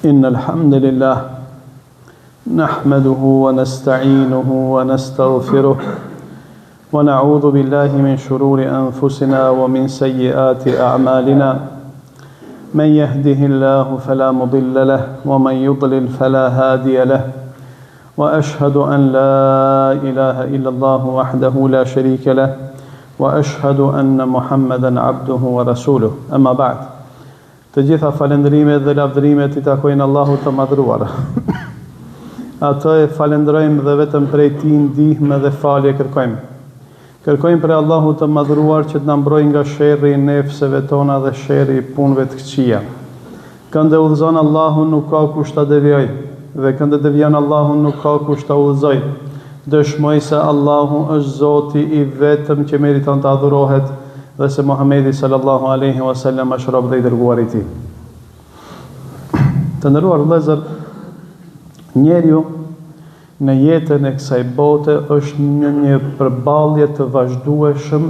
إن الحمد لله نحمده ونستعينه ونستغفره ونعوذ بالله من شرور أنفسنا ومن سيئات أعمالنا من يهده الله فلا مضل له ومن يضلل فلا هادي له وأشهد أن لا إله إلا الله وحده لا شريك له وأشهد أن محمدا عبده ورسوله أما بعد. Të gjitha falendrimet dhe lavdrimet i takojnë Allahut të madhruar. Atë e falenderojmë dhe vetëm prej tij ndihmë dhe falje kërkojmë. Kërkojmë prej Allahut të madhruar që të na mbrojë nga sherrri i nefseve tona dhe sherrri i punëve të këqija. Këndë udhëzon Allahu nuk ka kush ta devijojë, dhe këndë devijon Allahu nuk ka kush ta udhëzojë. Dëshmoj se Allahu është Zoti i vetëm që meriton të adhurohet, dhe se Muhamedi sallallahu alaihi wasallam është rob dhe i dërguar i tij. Të nderuar vëllezër, njeriu në jetën e kësaj bote është në një përballje të vazhdueshëm,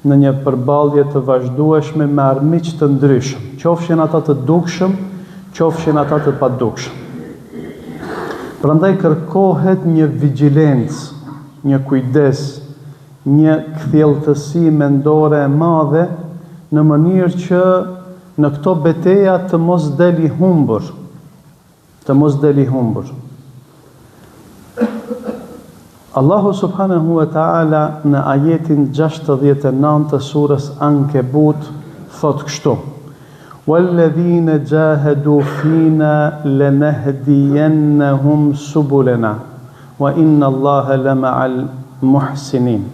në një përballje të vazhdueshme me armiq të ndryshëm, qofshin ata të dukshëm, qofshin ata të padukshëm. Prandaj kërkohet një vigjilencë, një kujdes, një kthjelltësi mendore e madhe në mënyrë që në këto betejë të mos deli humbur, Allahu subhanahu wa ta'ala në ajetin 69 të surës Ankebut thot kështu: وَالَّذِينَ جَاهَدُوا فِينَا لَنَهْدِيَنَّهُمْ سُبُلَنَا وَإِنَّ اللَّهَ لَمَعَ الْمُحْسِنِينَ.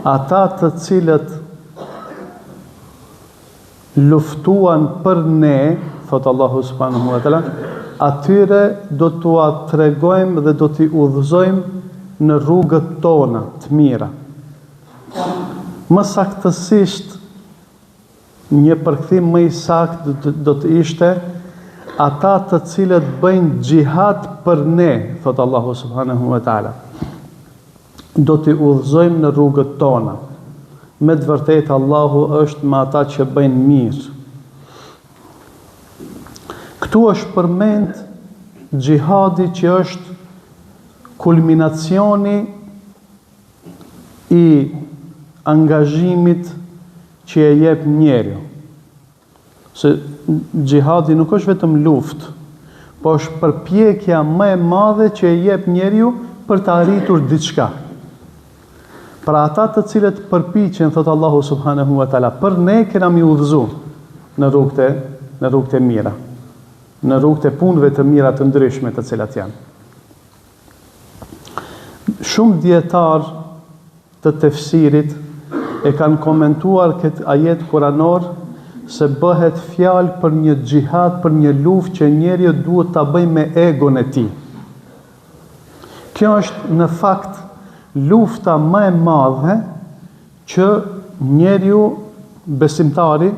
Ata të cilët luftuan për ne, thot Allahu subhanahu wa ta'ala, atyre do t'ua tregojmë dhe do t'i udhëzojmë në rrugët tona të mira. Më saktësisht, një përkthim më i saktë do të ishte ata të cilët bëjnë xhihad për ne, thot Allahu subhanahu wa ta'ala, do t'i udhëzojmë në rrugët tona. Me të vërtetë Allahu është me ata që bëjnë mirë. Këtu është përmend xhihadi që është kulminacioni i angazhimit që e jep njeriu. Se xhihadi nuk është vetëm luftë, po është përpjekja më e madhe që e jep njeriu për të arritur diçka. Pra ata të cilët përpiqen, thot Allahu subhanahu wa ta'ala, për ne kena mi udhëzu në rrugët e mira, në rrugët e punëve të mira të ndryshme të cilat janë. Shumë dietar të tefsirit e kanë komentuar këtë ajet kuranor se bëhet fjalë për një xhihad, për një luftë që njeriu duhet ta bëjë me egon e tij. Kjo është në fakt lufta më e madhe që njeriu besimtari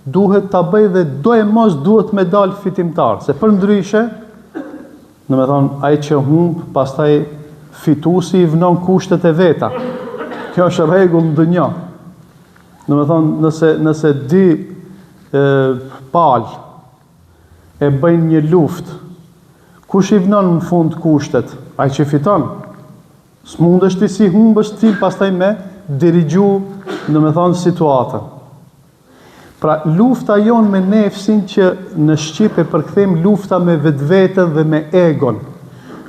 duhet ta bëjë dhe do e mos duhet me dal fitimtar, se për ndryshe, domethënë ai që humb, pastaj fituesi i vnon kushtet e veta. Kjo është rregull në dunjë. Domethënë nëse dy palë e bëjnë një luftë, kush i vnon në fund kushtet? Ai që fiton. S'mundesh ti si humbësh ti pastaj me dirigju, domethënë situatën. Pra lufta jon me nefsin që në shqip e përkthejmë lufta me vetveten dhe me egon.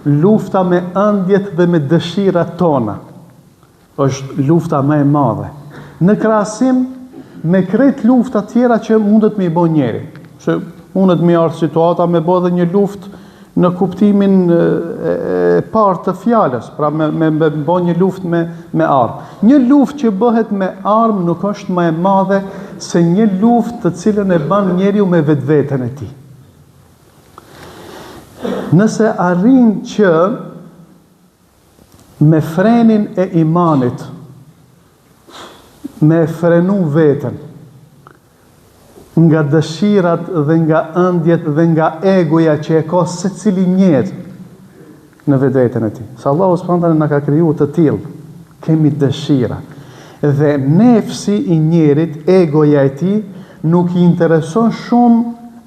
Lufta me ëndjet dhe me dëshirat tona. Është lufta më e madhe. Në krahasim me krejt lufta tjera që mundet me i bë njeri. Se mundet me ardhë situata me bë dhe një luftë në kuptimin e parë të fjalës, pra me bë një luftë me armë. Një luftë që bëhet me armë nuk është më e madhe se një luftë të cilën e bën njeriu me vetveten e tij. Nëse arrin që me frenin e imanit, me frenu veten, nga dëshirat dhe nga ëndjet dhe nga egoja që e ka secili njerë në vetveten e tij. Sa Allahu subhanahu wa taala na ka krijuar të tillë, kemi dëshira. Dhe nefsi i njerit, egoja e tij, nuk i intereson shumë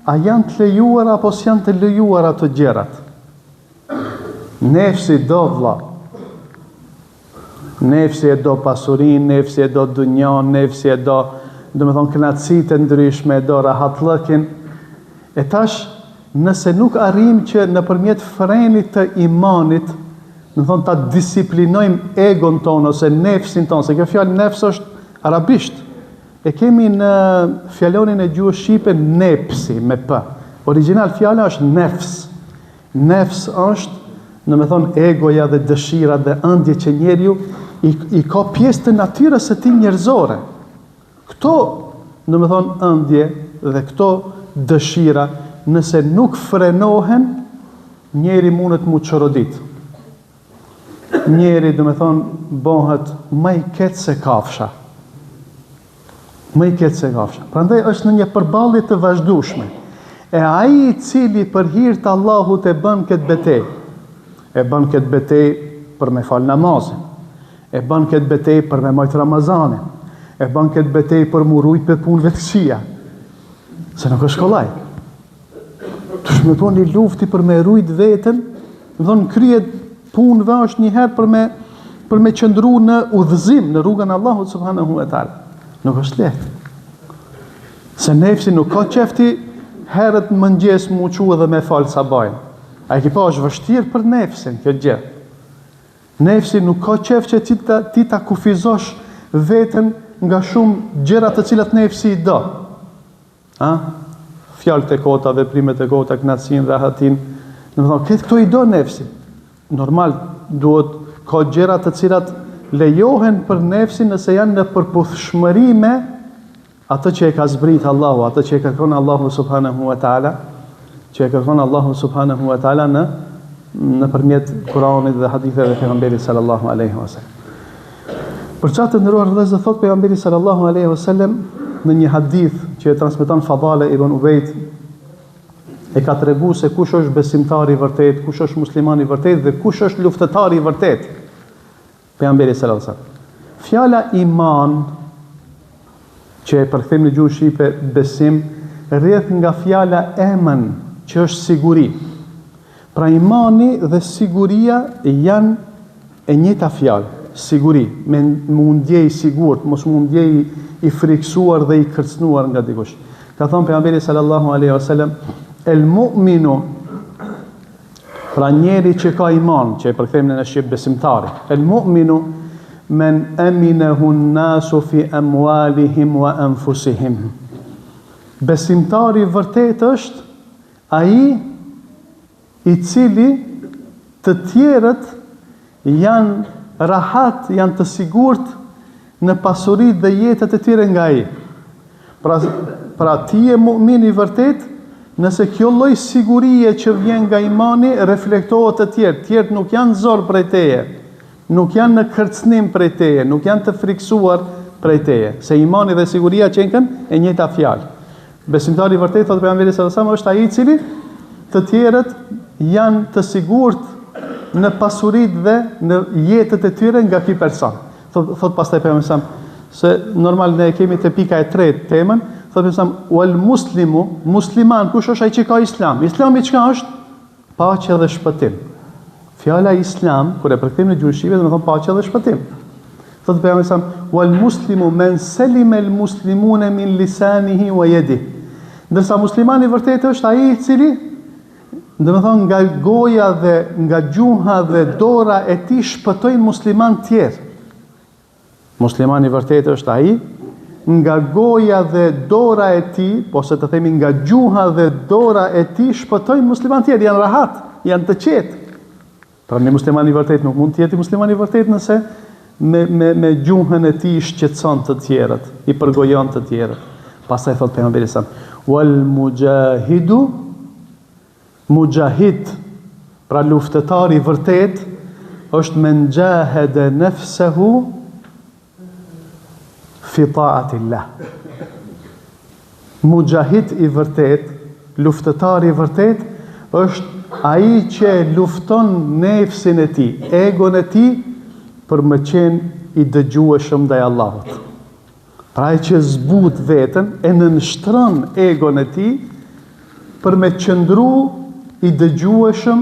a janë të lejuar apo s'janë të lejuar ato gjërat? Nefsi do vlla. Nefsi e do pasurinë, nefsi e do dunjan, nefsi e do, kënaqësitë e ndryshme, e do rahatlëkin. E tash, nëse nuk arrim që nëpërmjet frenit të imanit, ta disiplinojmë egon tonë ose nefsin tonë, se kjo fjalë nefs është arabisht. E kemi në fjalonin e gjuhës shqipe nepsi me p. Origjinal fjala është nefs. Nefs është, egoja dhe dëshira dhe ëndje që njeriu i ka pjesë të natyrës së tij njerëzore. Këto, ëndje dhe këto dëshira, nëse nuk frenohen, njeri mundet mu çorodit. Njeri, bëhet më i keq se kafsha. Më i keq se kafsha. Prandaj është në një përballje të vazhdueshme. E ai i cili për hir të Allahut e bën këtë betejë, e bën këtë betejë për me fal namazin, e bën këtë betejë për me majt Ramazanin, e bën këtë betejë për mu rujt për punëve të këqija. Se nuk është kollaj. Të shmetoni lufti për me rujt veten, kryet punëve është njëherë për me qëndru në udhëzim, në rrugën e Allahut subhanahu wa taala. Nuk është lehtë. Se nefsi nuk ka qefti herët mëngjes mu qua dhe me falë sabajnë. A i kipa është vështirë për nefsin, kjo gjë. Nefsi nuk ka qef që ti ta kufizosh veten nga shumë gjërat të cilat nefsi i do. Fjalët e kota, veprimet e kota, kënaqësinë, rahatin. Këto i do nefsi. Normal, duhet ka gjëra të cilat lejohen për nefsin nëse janë në përputhshmëri me atë që e ka zbrit Allahu, atë që e kërkon Allahu subhanahu wa taala, nëpërmjet Kuranit dhe haditheve të pejgamberit sallallahu alaihi wasallam. Për çfarë ndëruar vëllezër, thot pejgamberi sallallahu alaihi wasallam në një hadith që e transmeton Fadale ibn Ubejd, e ka treguar se kush është besimtari i vërtet, kush është musliman i vërtet dhe kush është luftëtari i vërtet. Pejgamberi sallallahu alaihi wasallam. Fjala iman, që e përkthejmë në gjuhën shqipe besim, rrjedh nga fjala eman, që është siguri. Pra imani dhe siguria janë e njëjta fjalë. Siguri, me mundjej sigurt, mos mundjej i friksuar dhe i kërcënuar nga dikush. Ka thënë pejgamberi sallallahu alaihi wasallam, el mu'minu, pra njeri që ka iman, që e përkthejmë në shqip besimtari. El mu'minu men aminahu an-nasu fi amwalihim wa anfusihim. Besimtari vërtet është ai i cili të tjerët janë rahat, janë të sigurt në pasuritë dhe jetët e tyre nga ai. Pra ti je mu'min i vërtet nëse kjo lloj sigurie që vjen nga imani reflektohet te tjerë. Tjerët nuk janë zor prej teje, nuk janë në kërcënim prej teje, nuk janë të friksuar prej teje. Se imani dhe siguria qenkën e njëjta fjalë. Besimtari i vërtet, thotë pejgamberi sallallahu alajhi wasallam, është ai i cili të tjerët janë të sigurt në pasuritë dhe në jetët e tyre nga ky person. Thot pastaj pejgamberi sallallahu alajhi wasallam, se normal ne kemi te pika e tretë temën, thotë pejgamberi sallallahu alajhi wasallam, wal muslimu, musliman, kush është ai që ka islam? Islami çka është? Paqe dhe shpëtim. Fjala islam, kur e përkthejmë në gjuhën shqipe, do të thonë paqe dhe shpëtim. Thotë pejgamberi sallallahu alajhi wasallam, wal muslimu man salima al muslimuna min lisanihi wa yadihi. Ndërsa muslimani vërtet është ai i cili, nga goja dhe nga gjuha dhe dora e tij shpëtojnë musliman tjerë. Muslimani vërtet është ai nga goja dhe dora e tij, ose të themi nga gjuha dhe dora e tij shpëtojnë musliman tjerë, janë rahat, janë të qetë. Pra një musliman i vërtet nuk mund të jetë musliman i vërtet nëse me gjuhën e tij shqetëson të tjerët, i përgojon të tjerët. Pastaj thot pejgamberi sa wal mujahidu, mujahid, pra luftëtari i vërtet është men jahada nafsahu fi ta'atillah. Mujahid i vërtet, luftëtari i vërtet është ai që lufton nefsin e tij, egon e tij për më qenë i dëgjueshëm ndaj Allahut. Pra ai që zbut veten e nënshtron egon e tij për me qëndru i dëgjueshëm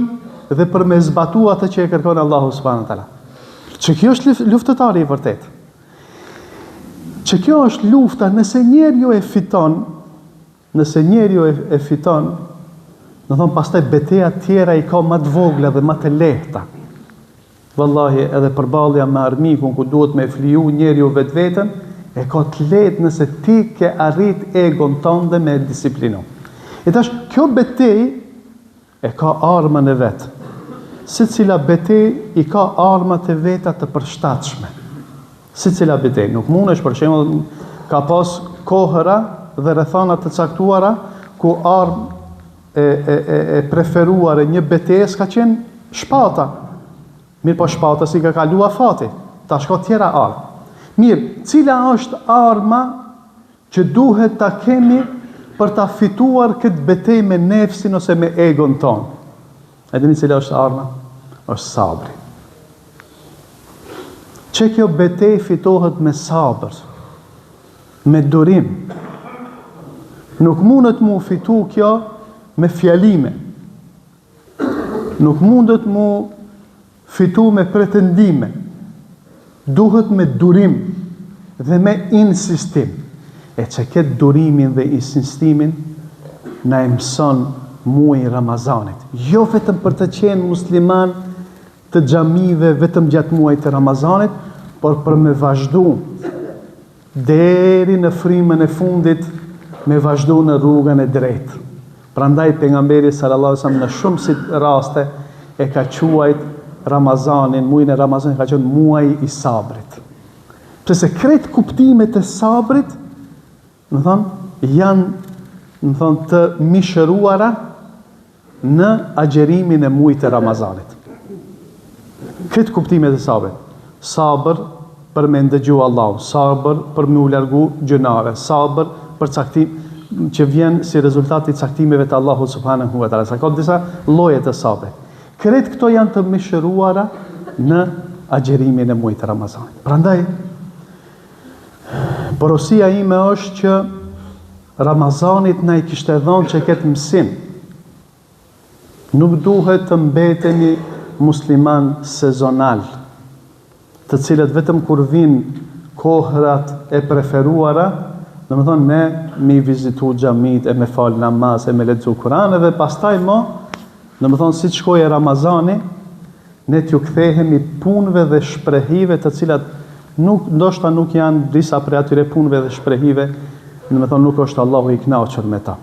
dhe për me zbatu atë që e kërkon Allahu subhanahu wa taala. Që kjo është luftëtari i vërtet. Që kjo është lufta, nëse njeriu e fiton, në thonë pastaj beteja tjera i ka më të vogla dhe më të lehta. Wallahi, edhe përballja me armikun ku duhet me fliju njeriu vetveten, e ka të lehtë nëse ti ke arrit egon tënde me disiplinu. E tash, kjo betej e ka armën e vet. Secila betej i ka armat e veta të përshtatshme. Secila betej, nuk mundesh për shembull ka pas kohëra dhe rrethana të caktuara ku armë e preferuar e një betejës ka qenë shpata. Mirë po shpata si ka kalua fati, ta shko tjera armë. Mirë, cila është arma që duhet ta kemi për ta fituar këtë betej me nefsin ose me egon ton? E dini cila është arma? Është sabri. Që kjo betej fitohet me sabër, me durim. Nuk mundet mu fitu kjo me fjalime. Nuk mundet mu fitu me pretendime. Duhet me durim dhe me insistim. E që këtë durimin dhe insistimin na e mëson muaji Ramazanit. Jo vetëm për të qenë musliman të xhamive vetëm gjatë muajit të Ramazanit, por për me vazhdu deri në frymën e fundit, me vazhdu në rrugën e drejtë. Prandaj pejgamberi sallallahu alajhi wasallam në shumë raste e ka quajt Ramazanin, muajin e Ramazanit ka qenë muaji i sabrit. Pse kretë kuptimet e sabrit, janë të mishëruara në agjerimin e muajit të Ramazanit. Kretë kuptimet e sabrit. Sabër për me ndëgju Allahu, sabër për me u largu gjunave, sabër për caktim që vjen si rezultat i caktimeve të Allahu subhanahu wa taala. Sa ka disa lloje të sabrit. Kretë këto janë të mishëruara në agjerimin e muajit të Ramazanit. Prandaj porosia ime është që Ramazanit na i kishte dhënë që këtë mësim. Nuk duhet të mbetemi musliman sezonal, të cilët vetëm kur vinë kohërat e preferuara, domethënë ne mi vizitu xhamit e me fal namaz e me lexu Kur'an dhe pastaj domethënë si shkojë Ramazani, ne t'ju kthehemi punëve dhe shprehive të cilat ndoshta nuk janë disa prej atyre punëve dhe shprehive, domethënë nuk është Allahu i kënaqur me ta.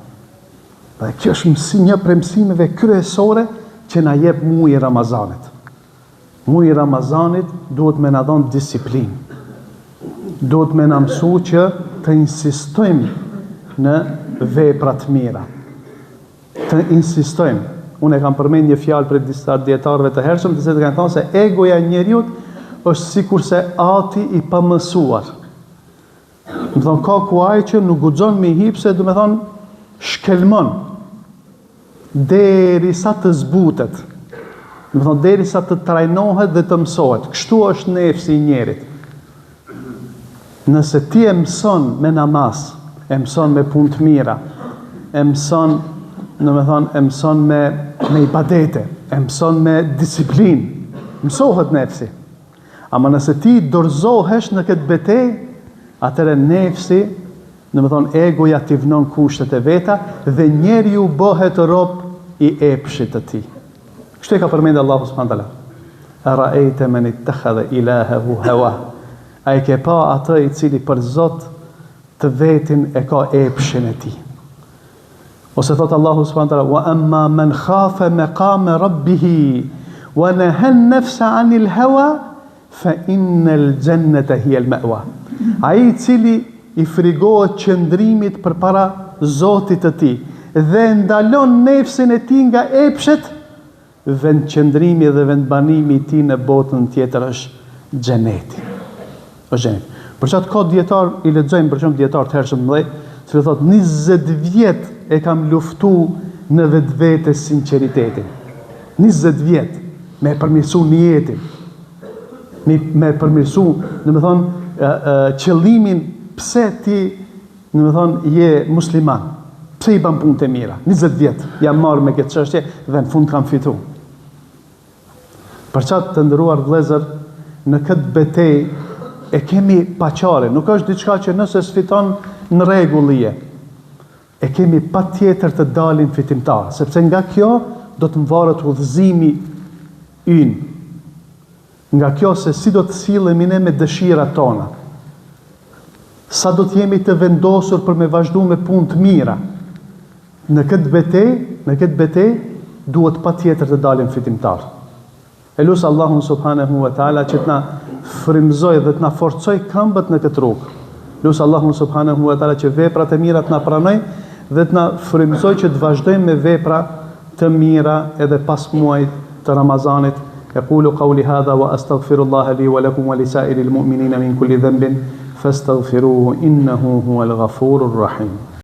Dhe kjo është një prej mësimeve kryesore që na jep muaji i Ramazanit. Muaji i Ramazanit duhet me na dhënë disiplinë. Duhet me na mësu që të insistojmë në vepra të mira. Të insistojmë. Unë e kam përmend një fjalë për disa dietarëve të hershëm, të cilët kanë thënë se egoja e njeriu është sikurse ati i pamësuar. Do të thonë ka kuaj që nuk guxon me hip se do të thonë shkelmon derisa të zbutet. Do të thonë derisa të trajnohet dhe të mësohet. Kështu është nefsi i njerit. Nëse ti e mëson me namaz, e mëson me punë të mira, e mëson, e mëson me ibadete, e mëson me disiplinë, mësohet nefsi. Ama nëse ti dorëzohesh në këtë betej, atëre nefsi, egoja t'i vënon kushtet e veta dhe njeriu bëhet rob i epshit të tij. Kështu e ka përmendur Allahu subhanahu wa taala. Ara'ayta man ittakhadha ilahahu hawa. Ai ke pa atë i cili për Zot të vetin e ka epshin e tij. Ose thot Allahu subhanahu wa taala, wa amma man khafa maqama rabbih wa naha an-nafsa 'anil hawa fa innal jannata hiya al-ma'wa. Ai i cili i frigohet qëndrimit përpara Zotit të tij dhe ndalon nefsin e tij nga epshet, vend qëndrimi dhe vendbanimi i tij në botën tjetër është xheneti. Për çat ka dietar i lexojmë për shemb dietar të hershëm mëdhej, që thotë 20 vjet e kam luftu në vetvete sinqeritetin. 20 vjet me përmirësu niyetin. Me përmirësu, qëllimin pse ti, je musliman. Pse i ban punët e mira? 20 vjet jam marrë me këtë çështje dhe në fund kam fitu. Për çat të nderuar vëllezër, në këtë betejë e kemi paqare, nuk është diçka që nëse sfiton në rregull je. E kemi patjetër të dalin fitimtar, sepse nga kjo do të mvaret udhëzimi ynë. Nga kjo se si do të sillemi ne me dëshirat tona. Sa do të jemi të vendosur për me vazhdu me punë të mira. Në këtë betejë duhet patjetër të dalim fitimtar. E lusë Allahun subhanahu wa taala që të na frymëzoj dhe të na forcoj këmbët në këtë rrugë. Lusë Allahun subhanahu wa taala që veprat e mira të na pranoj dhe të na frymëzoj që të vazhdojmë me vepra të mira edhe pas muajit të Ramazanit. Aqulu qawli hadha wa astaghfirullaha li wa lakum wa li sa'iril mu'minina min kulli dhanbin fastaghfiruhu innahu huwal ghafurur rahim.